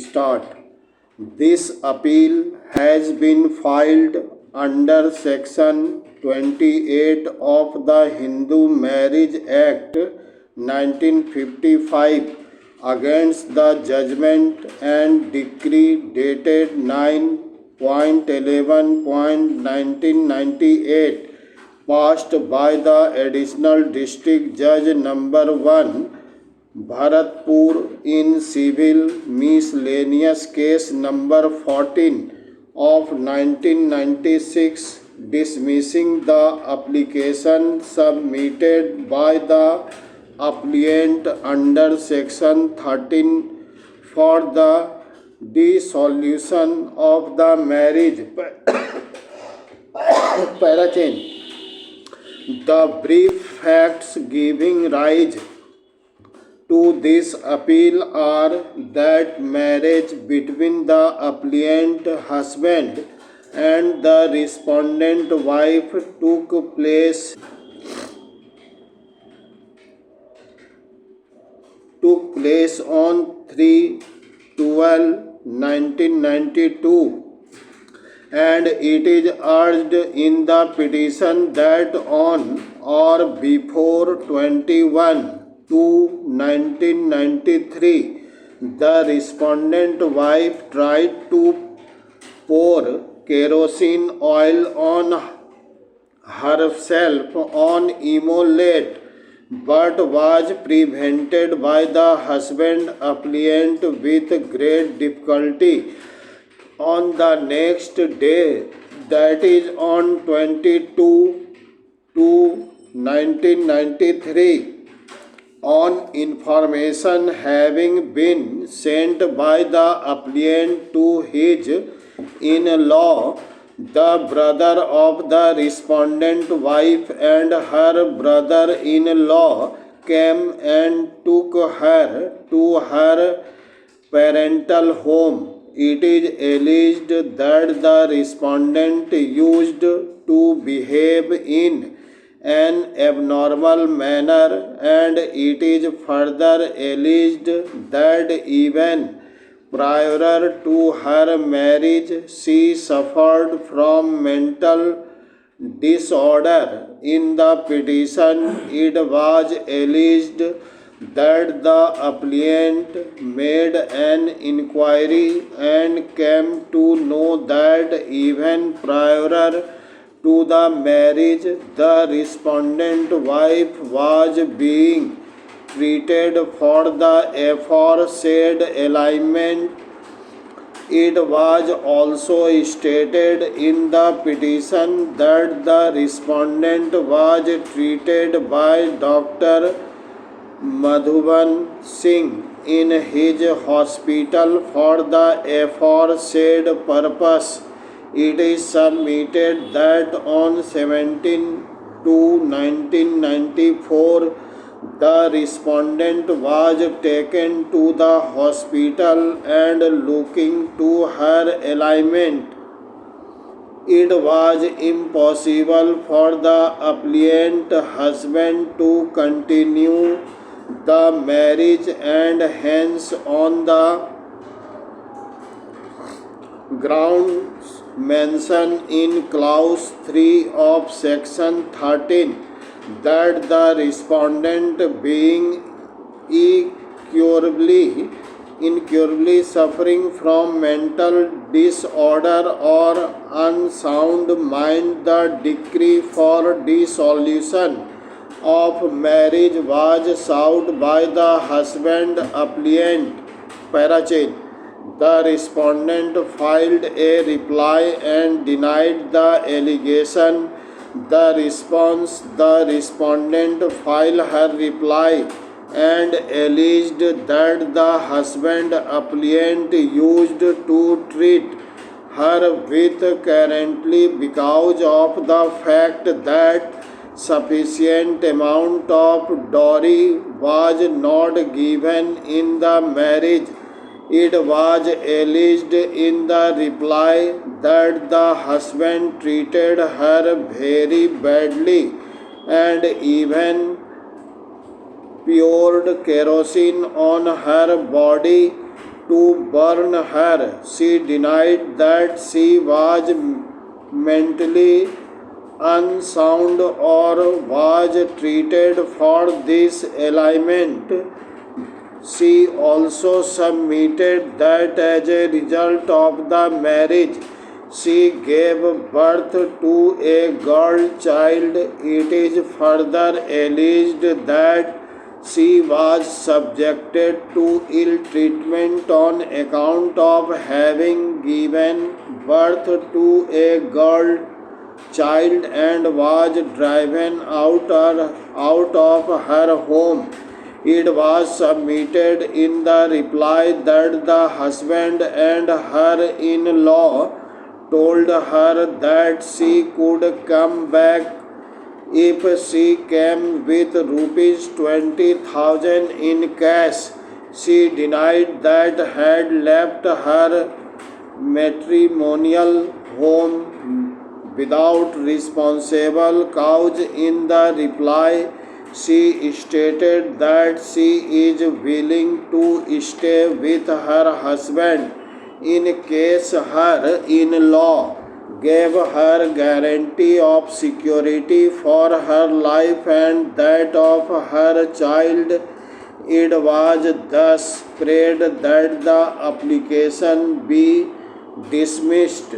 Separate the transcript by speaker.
Speaker 1: start. This appeal has been filed under Section 28 of the Hindu Marriage Act 1955 against the judgment and decree dated 9.11.1998 passed by the Additional District Judge Number 1 Bharatpur in Civil Miscellaneous Case Number 14 of 1996, dismissing the application submitted by the applicant under Section 13 for the dissolution of the marriage. Parachain. The brief facts giving rise to this appeal are that marriage between the applicant husband and the respondent wife took place on 3/12/1992, and it is urged in the petition that on or before 21/2/1993, the respondent wife tried to pour kerosene oil on herself on immolate, but was prevented by the husband applicant with great difficulty. On the next day, that is on 22/2/1993, on information having been sent by the applicant to his in-law, the brother of the respondent wife and her brother-in-law came and took her to her parental home. It is alleged that the respondent used to behave in an abnormal manner, and it is further alleged that even prior to her marriage she suffered from mental disorder. In the petition, it was alleged that the applicant made an inquiry and came to know that even prior to the marriage, the respondent wife was being treated for the aforesaid alignment. It was also stated in the petition that the respondent was treated by Dr. Madhuban Singh in his hospital for the aforesaid purpose. It is submitted that on 17/2/1994, the respondent was taken to the hospital and looking to her alignment. It was impossible for the applicant husband to continue the marriage, and hence on the grounds mentioned in clause 3 of section 13, that the respondent being incurably suffering from mental disorder or unsound mind, the decree for dissolution of marriage was sought by the husband applicant. Parachain. The respondent filed a reply and denied the allegation. The response, the respondent filed her reply and alleged that the husband applicant used to treat her with currently because of the fact that sufficient amount of dowry was not given in the marriage. It was alleged in the reply that the husband treated her very badly and even poured kerosene on her body to burn her. She denied that she was mentally unsound or was treated for this ailment. She also submitted that as a result of the marriage, she gave birth to a girl child. It is further alleged that she was subjected to ill treatment on account of having given birth to a girl child and was driven out of her home. It was submitted in the reply that the husband and her in-law told her that she could come back if she came with rupees 20,000 in cash. She denied that had left her matrimonial home without responsible cause. In the reply, she stated that she is willing to stay with her husband in case her in-law gave her guarantee of security for her life and that of her child. It was thus prayed that the application be dismissed.